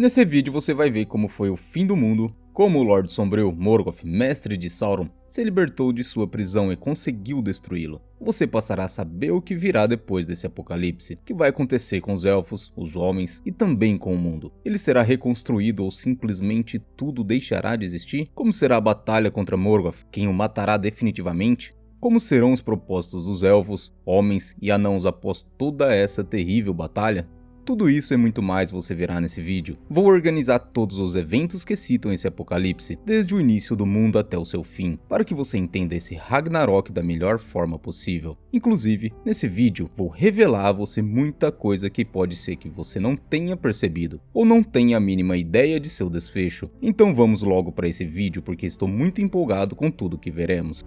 Nesse vídeo você vai ver como foi o fim do mundo, como o Lorde Sombrio, Morgoth, mestre de Sauron, se libertou de sua prisão e conseguiu destruí-lo. Você passará a saber o que virá depois desse apocalipse, o que vai acontecer com os elfos, os homens e também com o mundo. Ele será reconstruído ou simplesmente tudo deixará de existir? Como será a batalha contra Morgoth? Quem o matará definitivamente? Como serão os propósitos dos elfos, homens e anãos após toda essa terrível batalha? Tudo isso e muito mais você verá nesse vídeo. Vou organizar todos os eventos que citam esse apocalipse, desde o início do mundo até o seu fim, para que você entenda esse Ragnarok da melhor forma possível. Inclusive, nesse vídeo, vou revelar a você muita coisa que pode ser que você não tenha percebido, ou não tenha a mínima ideia de seu desfecho. Então vamos logo para esse vídeo porque estou muito empolgado com tudo que veremos.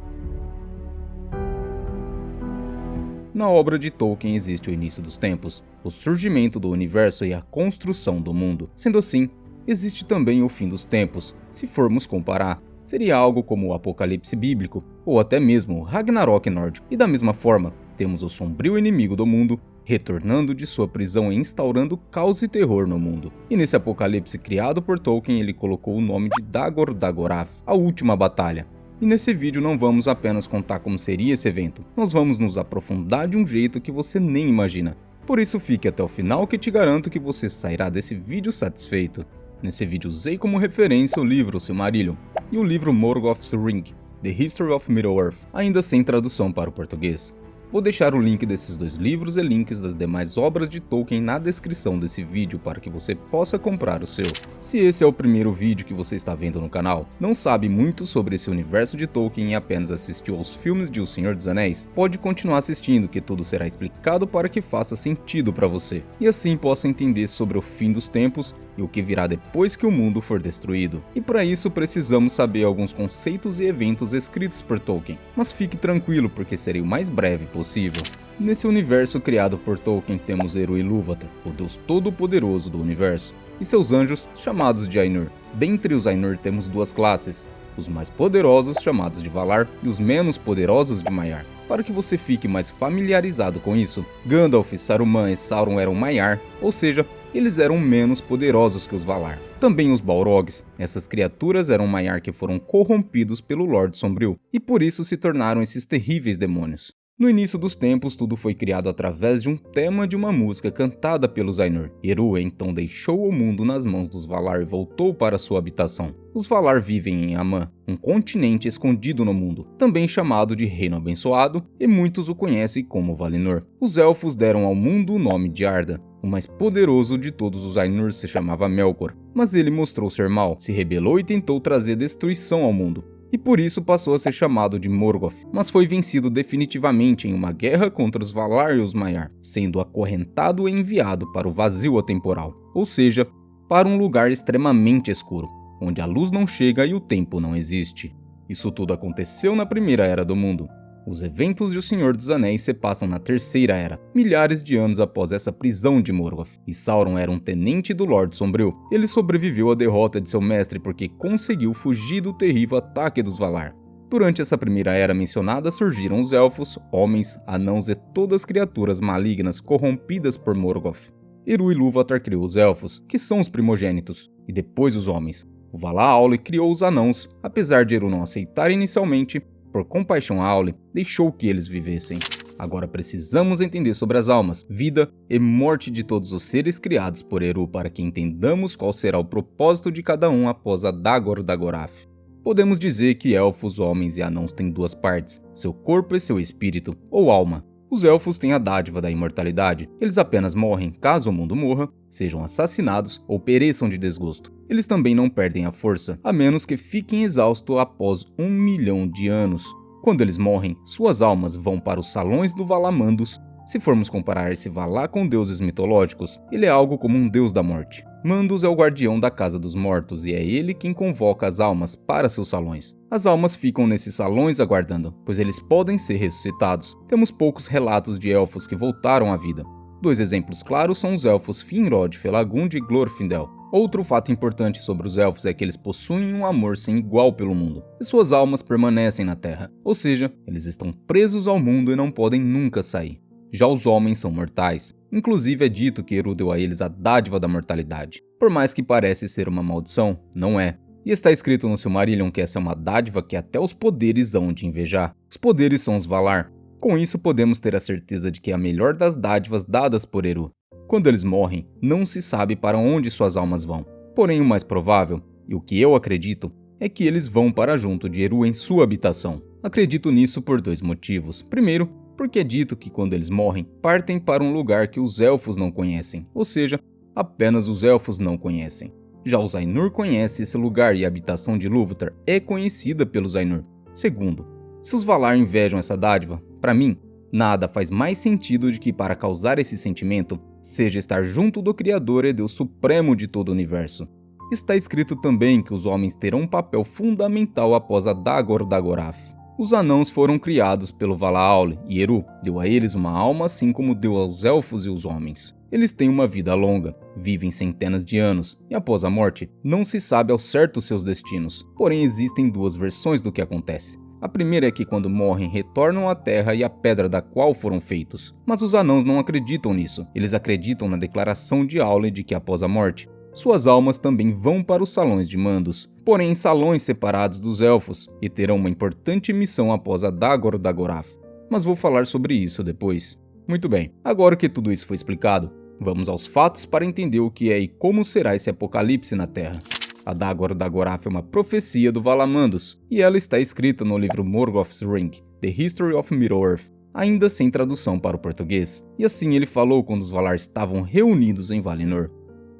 Na obra de Tolkien existe o início dos tempos, o surgimento do universo e a construção do mundo. Sendo assim, existe também o fim dos tempos. Se formos comparar, seria algo como o apocalipse bíblico, ou até mesmo o Ragnarok nórdico. E da mesma forma, temos o sombrio inimigo do mundo, retornando de sua prisão e instaurando caos e terror no mundo. E nesse apocalipse criado por Tolkien, ele colocou o nome de Dagor Dagorath, a última batalha. E nesse vídeo não vamos apenas contar como seria esse evento, nós vamos nos aprofundar de um jeito que você nem imagina. Por isso fique até o final que te garanto que você sairá desse vídeo satisfeito. Nesse vídeo usei como referência o livro Silmarillion e o livro Morgoth's Ring, The History of Middle-earth, ainda sem tradução para o português. Vou deixar o link desses dois livros e links das demais obras de Tolkien na descrição desse vídeo para que você possa comprar o seu. Se esse é o primeiro vídeo que você está vendo no canal, não sabe muito sobre esse universo de Tolkien e apenas assistiu aos filmes de O Senhor dos Anéis, pode continuar assistindo que tudo será explicado para que faça sentido para você, e assim possa entender sobre o fim dos tempos e o que virá depois que o mundo for destruído. E para isso precisamos saber alguns conceitos e eventos escritos por Tolkien, mas fique tranquilo porque serei o mais breve possível. Nesse universo criado por Tolkien temos Eru Ilúvatar, o deus todo-poderoso do universo, e seus anjos chamados de Ainur. Dentre os Ainur temos duas classes, os mais poderosos chamados de Valar e os menos poderosos de Maiar. Para que você fique mais familiarizado com isso, Gandalf, Saruman e Sauron eram Maiar, ou seja, eles eram menos poderosos que os Valar. Também os Balrogs, essas criaturas eram Maiar que foram corrompidos pelo Lorde Sombrio, e por isso se tornaram esses terríveis demônios. No início dos tempos, tudo foi criado através de um tema de uma música cantada pelos Ainur. Eru então deixou o mundo nas mãos dos Valar e voltou para sua habitação. Os Valar vivem em Aman, um continente escondido no mundo, também chamado de Reino Abençoado, e muitos o conhecem como Valinor. Os Elfos deram ao mundo o nome de Arda. O mais poderoso de todos os Ainur se chamava Melkor, mas ele mostrou ser mau, se rebelou e tentou trazer destruição ao mundo. E por isso passou a ser chamado de Morgoth, mas foi vencido definitivamente em uma guerra contra os Valar e os Maiar, sendo acorrentado e enviado para o vazio atemporal, ou seja, para um lugar extremamente escuro, onde a luz não chega e o tempo não existe. Isso tudo aconteceu na Primeira Era do Mundo. Os eventos de O Senhor dos Anéis se passam na Terceira Era, milhares de anos após essa prisão de Morgoth, e Sauron era um tenente do Lorde Sombrio. Ele sobreviveu à derrota de seu mestre porque conseguiu fugir do terrível ataque dos Valar. Durante essa Primeira Era mencionada surgiram os Elfos, homens, anãos e todas as criaturas malignas corrompidas por Morgoth. Eru Ilúvatar criou os Elfos, que são os primogênitos, e depois os homens. O Vala Aule criou os anãos, apesar de Eru não aceitar inicialmente. Por compaixão a Aule, deixou que eles vivessem. Agora precisamos entender sobre as almas, vida e morte de todos os seres criados por Eru para que entendamos qual será o propósito de cada um após a Dagor Dagorath. Podemos dizer que elfos, homens e anãos têm duas partes, seu corpo e seu espírito, ou alma. Os elfos têm a dádiva da imortalidade, eles apenas morrem caso o mundo morra, sejam assassinados ou pereçam de desgosto. Eles também não perdem a força, a menos que fiquem exaustos após 1 milhão de anos. Quando eles morrem, suas almas vão para os salões do Valamandos. Se formos comparar esse Valar com deuses mitológicos, ele é algo como um deus da morte. Mandos é o guardião da casa dos mortos e é ele quem convoca as almas para seus salões. As almas ficam nesses salões aguardando, pois eles podem ser ressuscitados. Temos poucos relatos de elfos que voltaram à vida. Dois exemplos claros são os elfos Finrod, Felagund e Glorfindel. Outro fato importante sobre os elfos é que eles possuem um amor sem igual pelo mundo, e suas almas permanecem na Terra, ou seja, eles estão presos ao mundo e não podem nunca sair. Já os homens são mortais. Inclusive é dito que Eru deu a eles a dádiva da mortalidade. Por mais que parece ser uma maldição, não é. E está escrito no Silmarillion que essa é uma dádiva que até os poderes hão de invejar. Os poderes são os Valar. Com isso podemos ter a certeza de que é a melhor das dádivas dadas por Eru. Quando eles morrem, não se sabe para onde suas almas vão. Porém o mais provável, e o que eu acredito, é que eles vão para junto de Eru em sua habitação. Acredito nisso por dois motivos. Primeiro, porque é dito que quando eles morrem, partem para um lugar que os elfos não conhecem, ou seja, apenas os elfos não conhecem. Já os Ainur conhecem esse lugar e a habitação de Ilúvatar é conhecida pelos Ainur. Segundo, se os Valar invejam essa dádiva, para mim, nada faz mais sentido de que para causar esse sentimento, seja estar junto do Criador e Deus Supremo de todo o universo. Está escrito também que os homens terão um papel fundamental após a Dagor Dagorath. Os anãos foram criados pelo Vala-Aule e Eru deu a eles uma alma assim como deu aos elfos e os homens. Eles têm uma vida longa, vivem centenas de anos e após a morte não se sabe ao certo seus destinos. Porém existem duas versões do que acontece. A primeira é que quando morrem retornam à terra e à pedra da qual foram feitos. Mas os anãos não acreditam nisso. Eles acreditam na declaração de Aule de que após a morte, suas almas também vão para os salões de mandos, porém em salões separados dos elfos, e terão uma importante missão após a Dagor Dagorath. Mas vou falar sobre isso depois. Muito bem, agora que tudo isso foi explicado, vamos aos fatos para entender o que é e como será esse apocalipse na Terra. A Dagor Dagorath é uma profecia do Valamandos, e ela está escrita no livro Morgoth's Ring, The History of Middle-earth, ainda sem tradução para o português, e assim ele falou quando os Valar estavam reunidos em Valinor.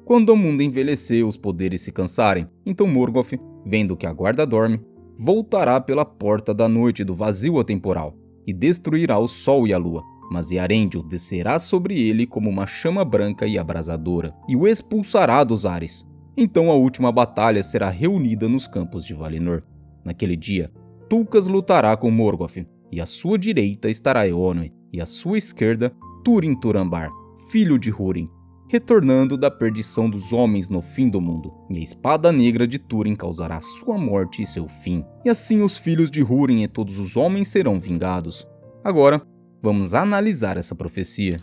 Quando o mundo envelhecer e os poderes se cansarem, então Morgoth, vendo que a guarda dorme, voltará pela porta da noite do vazio atemporal e destruirá o sol e a lua, mas Eärendil descerá sobre ele como uma chama branca e abrasadora e o expulsará dos ares. Então a última batalha será reunida nos campos de Valinor. Naquele dia, Tulkas lutará com Morgoth, e à sua direita estará Eonwë, e à sua esquerda Túrin Turambar, filho de Húrin, retornando da perdição dos homens no fim do mundo, e a espada negra de Túrin causará sua morte e seu fim. E assim os filhos de Húrin e todos os homens serão vingados. Agora, vamos analisar essa profecia.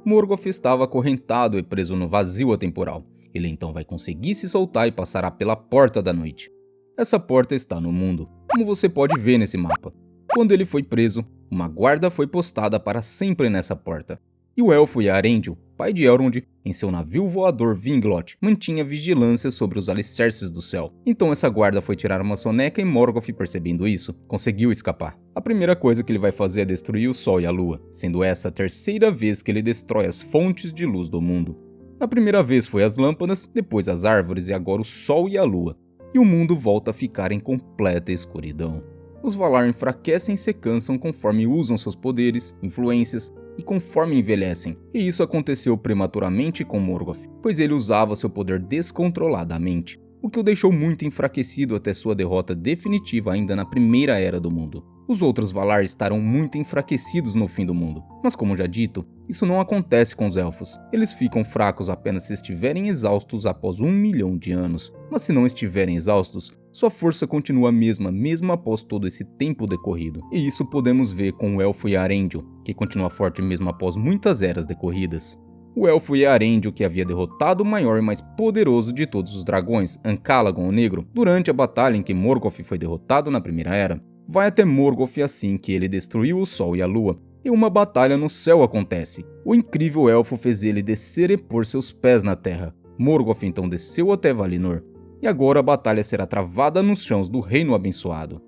Morgoth estava acorrentado e preso no vazio atemporal. Ele então vai conseguir se soltar e passará pela Porta da Noite. Essa porta está no mundo, como você pode ver nesse mapa. Quando ele foi preso, uma guarda foi postada para sempre nessa porta. E o elfo Eärendil, pai de Elrond, em seu navio voador Vinglot, mantinha vigilância sobre os alicerces do céu. Então essa guarda foi tirar uma soneca e Morgoth, percebendo isso, conseguiu escapar. A primeira coisa que ele vai fazer é destruir o sol e a lua, sendo essa a terceira vez que ele destrói as fontes de luz do mundo. A primeira vez foi as lâmpadas, depois as árvores e agora o sol e a lua. E o mundo volta a ficar em completa escuridão. Os Valar enfraquecem e se cansam conforme usam seus poderes, influências e conforme envelhecem. E isso aconteceu prematuramente com Morgoth, pois ele usava seu poder descontroladamente, o que o deixou muito enfraquecido até sua derrota definitiva ainda na Primeira Era do Mundo. Os outros Valar estarão muito enfraquecidos no fim do mundo, mas como já dito, isso não acontece com os elfos. Eles ficam fracos apenas se estiverem exaustos após 1 milhão de anos, mas se não estiverem exaustos, sua força continua a mesma mesmo após todo esse tempo decorrido. E isso podemos ver com o elfo Eärendil, que continua forte mesmo após muitas eras decorridas. O elfo Eärendil, que havia derrotado o maior e mais poderoso de todos os dragões, Ancalagon o Negro, durante a batalha em que Morgoth foi derrotado na Primeira Era, vai até Morgoth assim que ele destruiu o sol e a lua, e uma batalha no céu acontece. O incrível elfo fez ele descer e pôr seus pés na terra. Morgoth então desceu até Valinor, e agora a batalha será travada nos chãos do Reino Abençoado.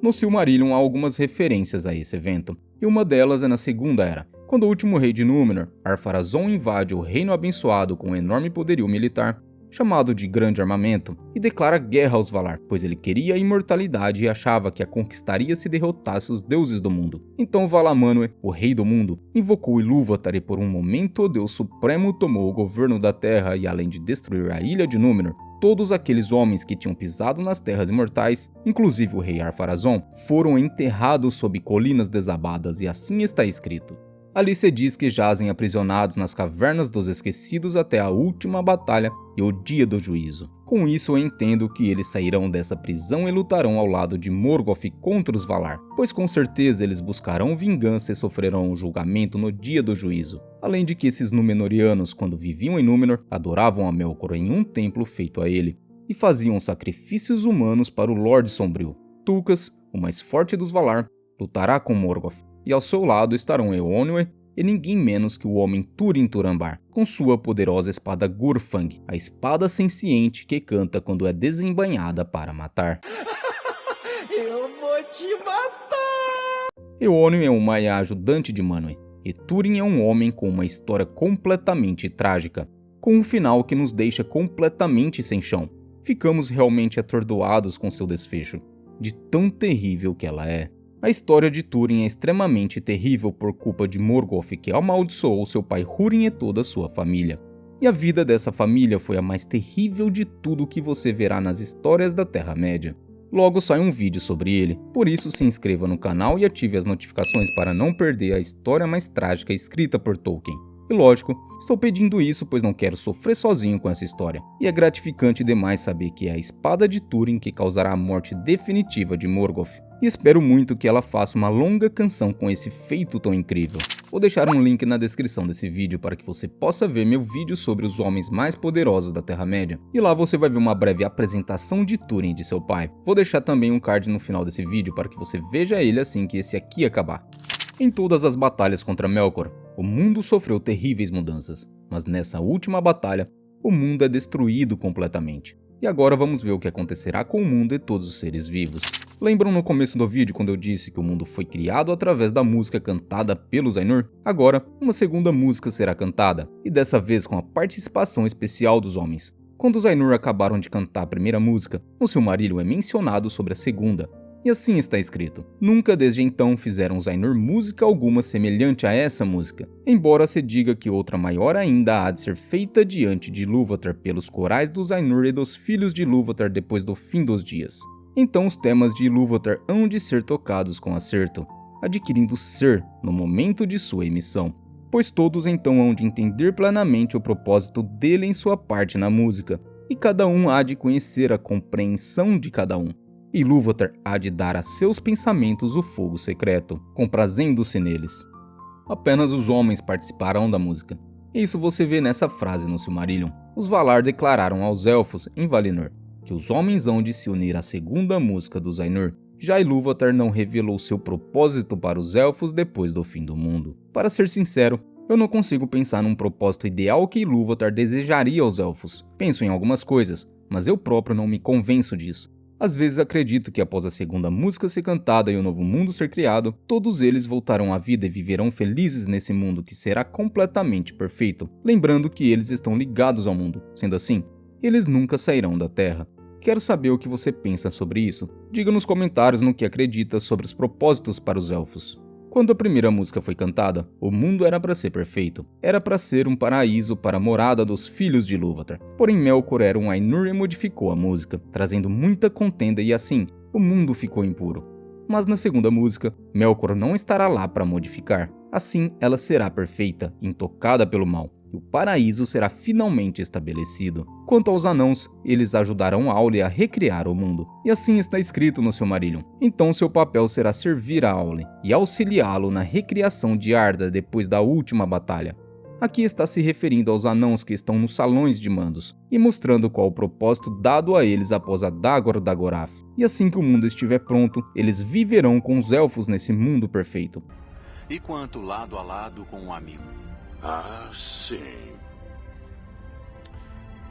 No Silmarillion há algumas referências a esse evento, e uma delas é na Segunda Era, quando o último rei de Númenor, Ar-Pharazôn, invade o Reino Abençoado com um enorme poderio militar, chamado de Grande Armamento, e declara guerra aos Valar, pois ele queria a imortalidade e achava que a conquistaria se derrotasse os deuses do mundo. Então Vala-Manwë, o rei do mundo, invocou Ilúvatar e por um momento o Deus Supremo tomou o governo da Terra e além de destruir a ilha de Númenor, todos aqueles homens que tinham pisado nas terras imortais, inclusive o rei Ar-Pharazôn, foram enterrados sob colinas desabadas e assim está escrito. Ali se diz que jazem aprisionados nas cavernas dos esquecidos até a última batalha e o dia do juízo. Com isso eu entendo que eles sairão dessa prisão e lutarão ao lado de Morgoth contra os Valar, pois com certeza eles buscarão vingança e sofrerão um julgamento no dia do juízo. Além de que esses Númenóreanos, quando viviam em Númenor, adoravam a Melkor em um templo feito a ele, e faziam sacrifícios humanos para o Lorde Sombrio. Tulkas, o mais forte dos Valar, lutará com Morgoth, e ao seu lado estarão Eowyn e ninguém menos que o homem Túrin Turambar, com sua poderosa espada Gurfang, a espada senciente que canta quando é desembainhada para matar. Eu vou te matar! Eowyn é uma ajudante de Manwë, e Túrin é um homem com uma história completamente trágica, com um final que nos deixa completamente sem chão. Ficamos realmente atordoados com seu desfecho, de tão terrível que ela é. A história de Túrin é extremamente terrível por culpa de Morgoth, que amaldiçoou seu pai Húrin e toda a sua família. E a vida dessa família foi a mais terrível de tudo que você verá nas histórias da Terra-média. Logo sai um vídeo sobre ele, por isso se inscreva no canal e ative as notificações para não perder a história mais trágica escrita por Tolkien. E lógico, estou pedindo isso pois não quero sofrer sozinho com essa história. E é gratificante demais saber que é a espada de Túrin que causará a morte definitiva de Morgoth. E espero muito que ela faça uma longa canção com esse feito tão incrível. Vou deixar um link na descrição desse vídeo para que você possa ver meu vídeo sobre os homens mais poderosos da Terra-média. E lá você vai ver uma breve apresentação de Túrin e de seu pai. Vou deixar também um card no final desse vídeo para que você veja ele assim que esse aqui acabar. Em todas as batalhas contra Melkor, o mundo sofreu terríveis mudanças, mas nessa última batalha, o mundo é destruído completamente. E agora vamos ver o que acontecerá com o mundo e todos os seres vivos. Lembram no começo do vídeo quando eu disse que o mundo foi criado através da música cantada pelos Ainur? Agora, uma segunda música será cantada, e dessa vez com a participação especial dos homens. Quando os Ainur acabaram de cantar a primeira música, no Silmarillion é mencionado sobre a segunda. E assim está escrito: nunca desde então fizeram os Ainur música alguma semelhante a essa música, embora se diga que outra maior ainda há de ser feita diante de Ilúvatar pelos corais dos Ainur e dos filhos de Ilúvatar depois do fim dos dias. Então os temas de Ilúvatar hão de ser tocados com acerto, adquirindo ser no momento de sua emissão, pois todos então hão de entender plenamente o propósito dele em sua parte na música, e cada um há de conhecer a compreensão de cada um. Ilúvatar há de dar a seus pensamentos o fogo secreto, comprazendo-se neles. Apenas os homens participarão da música. Isso você vê nessa frase no Silmarillion. Os Valar declararam aos Elfos em Valinor que os homens hão de se unir à segunda música dos Ainur. Já Ilúvatar não revelou seu propósito para os Elfos depois do fim do mundo. Para ser sincero, eu não consigo pensar num propósito ideal que Ilúvatar desejaria aos Elfos. Penso em algumas coisas, mas eu próprio não me convenço disso. Às vezes acredito que após a segunda música ser cantada e o novo mundo ser criado, todos eles voltarão à vida e viverão felizes nesse mundo que será completamente perfeito, lembrando que eles estão ligados ao mundo. Sendo assim, eles nunca sairão da Terra. Quero saber o que você pensa sobre isso. Diga nos comentários no que acredita sobre os propósitos para os Elfos. Quando a primeira música foi cantada, o mundo era para ser perfeito. Era para ser um paraíso para a morada dos filhos de Ilúvatar. Porém Melkor era um Ainur e modificou a música, trazendo muita contenda e assim, o mundo ficou impuro. Mas na segunda música, Melkor não estará lá para modificar. Assim, ela será perfeita, intocada pelo mal. E o paraíso será finalmente estabelecido. Quanto aos anãos, eles ajudarão Aule a recriar o mundo. E assim está escrito no Silmarillion. Então seu papel será servir a Aule e auxiliá-lo na recriação de Arda depois da última batalha. Aqui está se referindo aos anãos que estão nos salões de mandos, e mostrando qual o propósito dado a eles após a Dagor Dagorath. E assim que o mundo estiver pronto, eles viverão com os elfos nesse mundo perfeito. E quanto lado a lado com um amigo? Ah, sim.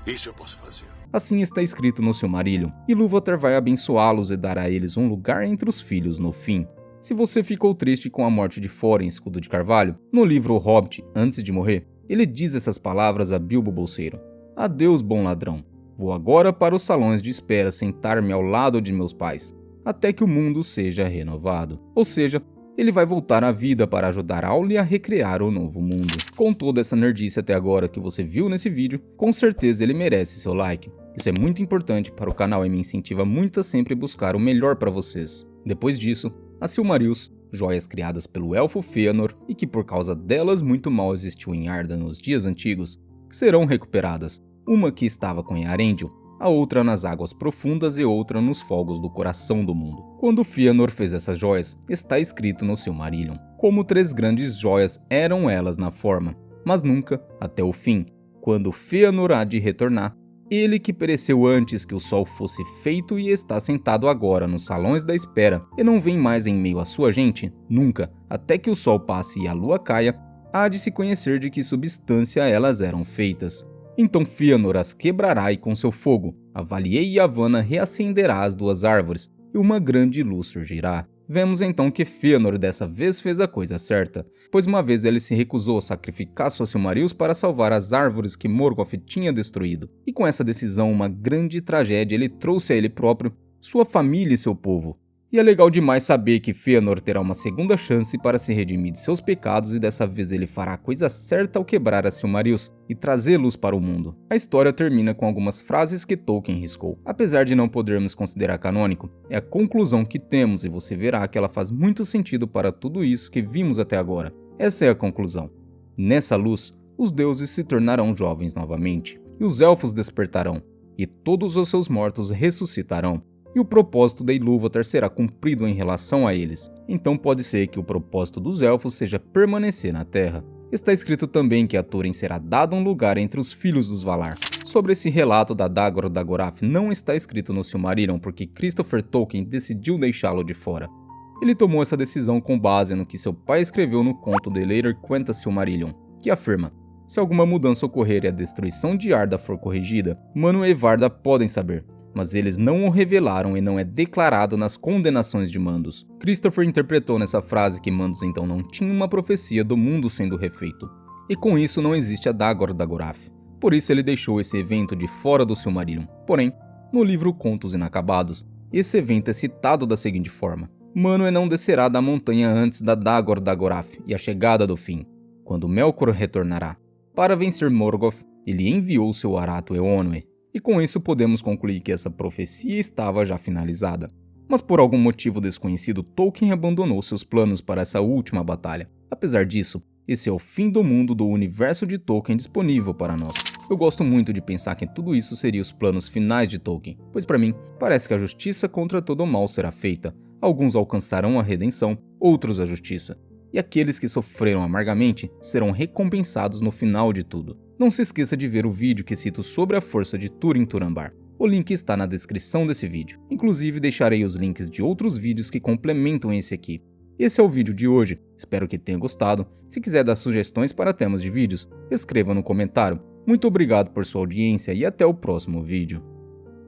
Isso eu posso fazer. Assim está escrito no Silmarillion. Ilúvatar vai abençoá-los e dar a eles um lugar entre os filhos no fim. Se você ficou triste com a morte de Thorin, Escudo de Carvalho, no livro O Hobbit, antes de morrer, ele diz essas palavras a Bilbo Bolseiro: "Adeus, bom ladrão. Vou agora para os salões de espera sentar-me ao lado de meus pais, até que o mundo seja renovado." Ou seja, ele vai voltar à vida para ajudar Aule a recriar o novo mundo. Com toda essa nerdice até agora que você viu nesse vídeo, com certeza ele merece seu like. Isso é muito importante para o canal e me incentiva muito a sempre buscar o melhor para vocês. Depois disso, as Silmarils, joias criadas pelo elfo Fëanor e que por causa delas muito mal existiu em Arda nos dias antigos, serão recuperadas. Uma que estava com Eärendil, a outra nas águas profundas e outra nos fogos do coração do mundo. Quando Fëanor fez essas joias, está escrito no Silmarillion, como 3 grandes joias eram elas na forma, mas nunca, até o fim, quando Fëanor há de retornar, ele que pereceu antes que o sol fosse feito e está sentado agora nos salões da espera e não vem mais em meio à sua gente, nunca, até que o sol passe e a lua caia, há de se conhecer de que substância elas eram feitas. Então Fëanor as quebrará e com seu fogo, a Valier e Yavanna reacenderá as 2 árvores e uma grande luz surgirá. Vemos então que Fëanor dessa vez fez a coisa certa, pois uma vez ele se recusou a sacrificar suas Silmarils para salvar as árvores que Morgoth tinha destruído, e com essa decisão uma grande tragédia ele trouxe a ele próprio, sua família e seu povo. E é legal demais saber que Fëanor terá uma segunda chance para se redimir de seus pecados e dessa vez ele fará a coisa certa ao quebrar as Silmarils e trazê-los para o mundo. A história termina com algumas frases que Tolkien riscou. Apesar de não podermos considerar canônico, é a conclusão que temos e você verá que ela faz muito sentido para tudo isso que vimos até agora. Essa é a conclusão. Nessa luz, os deuses se tornarão jovens novamente, e os elfos despertarão, e todos os seus mortos ressuscitarão. E o propósito da Ilúvatar será cumprido em relação a eles. Então pode ser que o propósito dos elfos seja permanecer na Terra. Está escrito também que a Túrin será dado um lugar entre os filhos dos Valar. Sobre esse relato da Dagor Dagorath não está escrito no Silmarillion porque Christopher Tolkien decidiu deixá-lo de fora. Ele tomou essa decisão com base no que seu pai escreveu no conto The Later Quenta Silmarillion, que afirma: se alguma mudança ocorrer e a destruição de Arda for corrigida, Manwë e Varda podem saber, mas eles não o revelaram e não é declarado nas condenações de Mandos. Christopher interpretou nessa frase que Mandos então não tinha uma profecia do mundo sendo refeito, e com isso não existe a Dagor Dagorath. Por isso ele deixou esse evento de fora do Silmarillion. Porém, no livro Contos Inacabados, esse evento é citado da seguinte forma: Manwë não descerá da montanha antes da Dagor Dagorath e a chegada do fim, quando Melkor retornará. Para vencer Morgoth, ele enviou seu Arato Eonwë, e com isso podemos concluir que essa profecia estava já finalizada. Mas por algum motivo desconhecido, Tolkien abandonou seus planos para essa última batalha. Apesar disso, esse é o fim do mundo do universo de Tolkien disponível para nós. Eu gosto muito de pensar que tudo isso seria os planos finais de Tolkien, pois para mim, parece que a justiça contra todo o mal será feita. Alguns alcançarão a redenção, outros a justiça. E aqueles que sofreram amargamente serão recompensados no final de tudo. Não se esqueça de ver o vídeo que cito sobre a força de Turin Turambar. O link está na descrição desse vídeo. Inclusive deixarei os links de outros vídeos que complementam esse aqui. Esse é o vídeo de hoje, espero que tenha gostado. Se quiser dar sugestões para temas de vídeos, escreva no comentário. Muito obrigado por sua audiência e até o próximo vídeo.